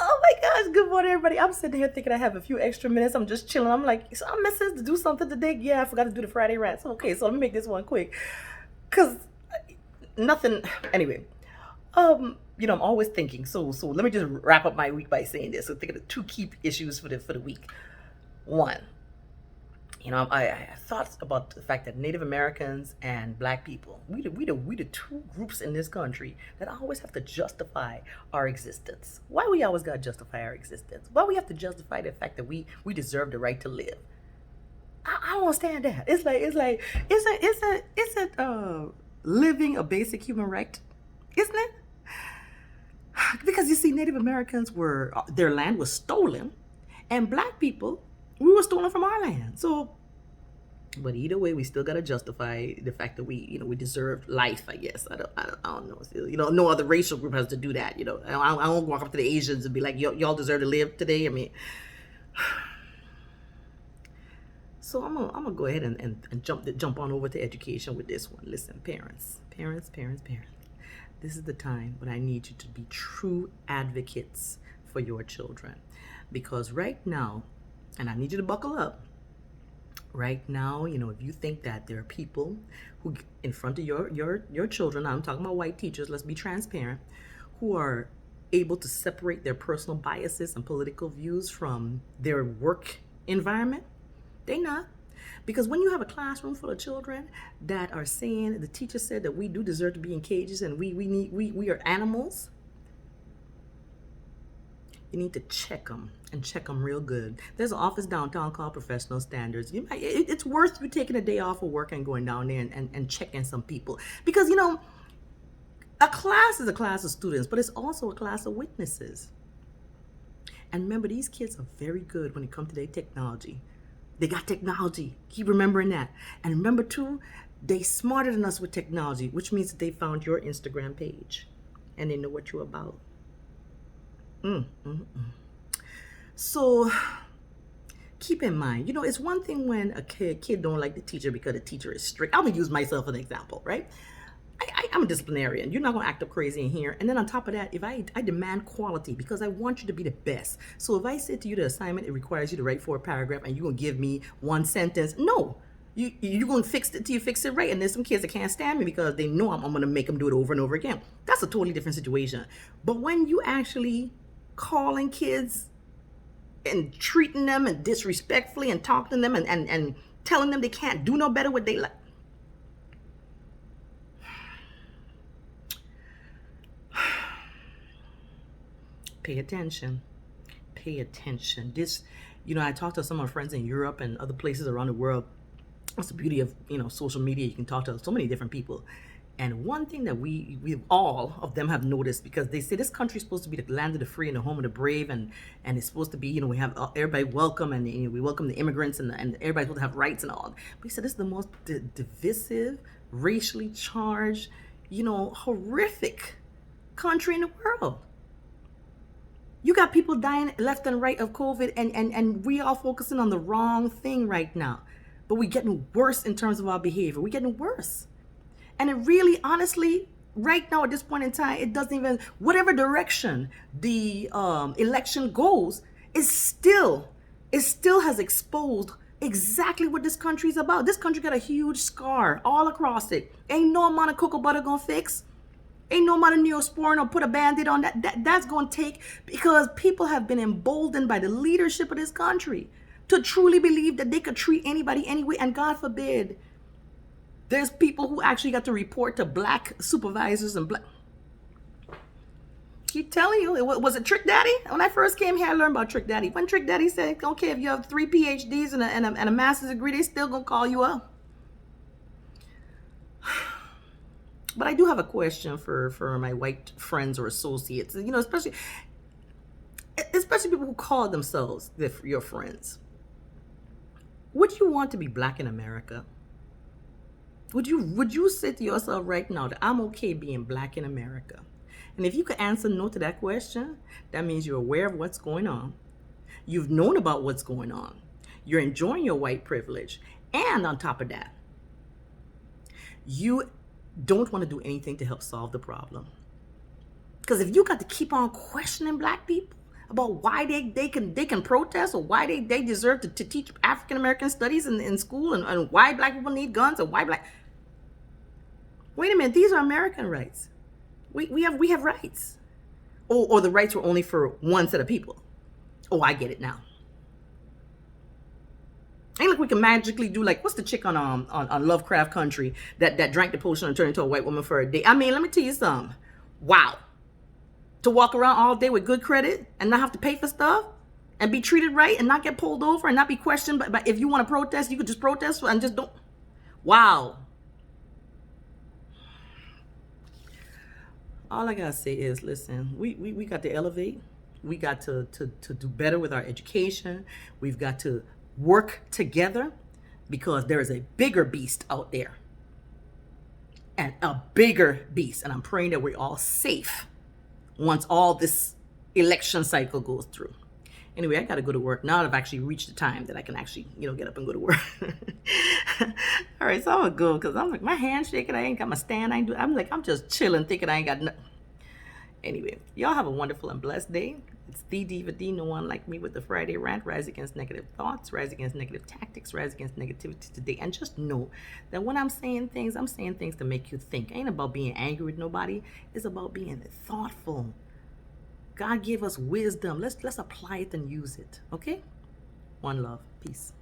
Oh my gosh, good morning, everybody. I'm sitting here thinking I have a few extra minutes. I'm just chilling. I'm like, so I'm missing to do something today. Yeah, I forgot to do the Friday rant. So, okay, so let me make this one quick. Because nothing, anyway. I'm always thinking. So let me just wrap up my week by saying this. So, think of the two key issues for the week. One, I thought about the fact that Native Americans and Black people, we the two groups in this country that always have to justify our existence. Why we always gotta justify our existence? Why we have to justify the fact that we deserve the right to live? I don't understand that. Isn't living a basic human right? Isn't it? Because you see, Native Americans were their land was stolen, and Black people we were stolen from our land. So but either way, we still gotta justify the fact that we deserve life. I guess I don't know. No other racial group has to do that. I don't walk up to the Asians and be like, y'all deserve to live today. I mean, so I'm gonna go ahead and jump on over to education with this one. Listen, parents. This is the time when I need you to be true advocates for your children, because right now, and I need you to buckle up. Right now, if you think that there are people who in front of your children, I'm talking about white teachers, let's be transparent, who are able to separate their personal biases and political views from their work environment, they not. Because when you have a classroom full of children that are saying the teacher said that we do deserve to be in cages and we are animals, you need to check them and check them real good. There's an office downtown called Professional Standards. It's worth you taking a day off of work and going down there and checking some people. Because, a class is a class of students, but it's also a class of witnesses. And remember, these kids are very good when it comes to their technology. They got technology. Keep remembering that. And remember, too, they smarter than us with technology, which means that they found your Instagram page and they know what you're about. So keep in mind, it's one thing when a kid don't like the teacher because the teacher is strict. I'm gonna use myself as an example, right? I'm a disciplinarian. You're not gonna act up crazy in here. And then on top of that, if I demand quality because I want you to be the best. So if I say to you the assignment, it requires you to write 4 paragraphs and you're gonna give me 1 sentence, no. You're going to fix it till you fix it right. And there's some kids that can't stand me because they know I'm going to make them do it over and over again. That's a totally different situation. But when you actually calling kids and treating them and disrespectfully and talking to them and telling them they can't do no better what they like. Pay attention. Pay attention. I talked to some of my friends in Europe and other places around the world. That's the beauty of social media. You can talk to so many different people. And one thing that we all of them have noticed, because they say this country is supposed to be the land of the free and the home of the brave, and it's supposed to be, we have everybody welcome, and we welcome the immigrants, and everybody's supposed to have rights and all. But he said this is the most divisive, racially charged, horrific country in the world. You got people dying left and right of COVID, and we are focusing on the wrong thing right now. But we're getting worse in terms of our behavior. We're getting worse. And it really, honestly, right now at this point in time, it doesn't even, whatever direction the election goes, it still has exposed exactly what this country is about. This country got a huge scar all across it. Ain't no amount of cocoa butter gonna fix. Ain't no amount of Neosporin or put a Band-Aid on that. That's gonna take, because people have been emboldened by the leadership of this country to truly believe that they could treat anybody anyway. And God forbid, there's people who actually got to report to Black supervisors and Black. Keep telling you, was it Trick Daddy? When I first came here, I learned about Trick Daddy. When Trick Daddy said, okay, if you have 3 PhDs and a master's degree, they still gonna call you up. But I do have a question for my white friends or associates, especially people who call themselves your friends. Would you want to be Black in America? Would you say to yourself right now that I'm okay being Black in America? And if you could answer no to that question, that means you're aware of what's going on. You've known about what's going on. You're enjoying your white privilege. And on top of that, you don't want to do anything to help solve the problem. Because if you got to keep on questioning Black people, about why they can protest, or why they deserve to teach African American studies in school, and why black people need guns, and why black. Wait a minute, these are American rights. We have rights. Or the rights were only for one set of people. Oh, I get it now. Ain't like we can magically do, like, what's the chick on Lovecraft Country that drank the potion and turned into a white woman for a day? I mean, let me tell you something. Wow. To walk around all day with good credit and not have to pay for stuff and be treated right and not get pulled over and not be questioned. But if you want to protest, you could just protest and just don't. Wow. All I gotta say is, listen, we got to elevate. We got to do better with our education. We've got to work together, because there is a bigger beast out there, and a bigger beast. And I'm praying that we're all safe once all this election cycle goes through. Anyway, I got to go to work now that I've actually reached the time that I can actually, get up and go to work. All right, so I'm gonna go, because I'm like, my hand's shaking. I ain't got my stand. I'm just chilling, thinking I ain't got nothing. Anyway, y'all have a wonderful and blessed day. It's the Diva D, no one like me, with the Friday rant. Rise against negative thoughts, rise against negative tactics, rise against negativity today. And just know that when I'm saying things to make you think. It ain't about being angry with nobody. It's about being thoughtful. God gave us wisdom. Let's apply it and use it. Okay? One love. Peace.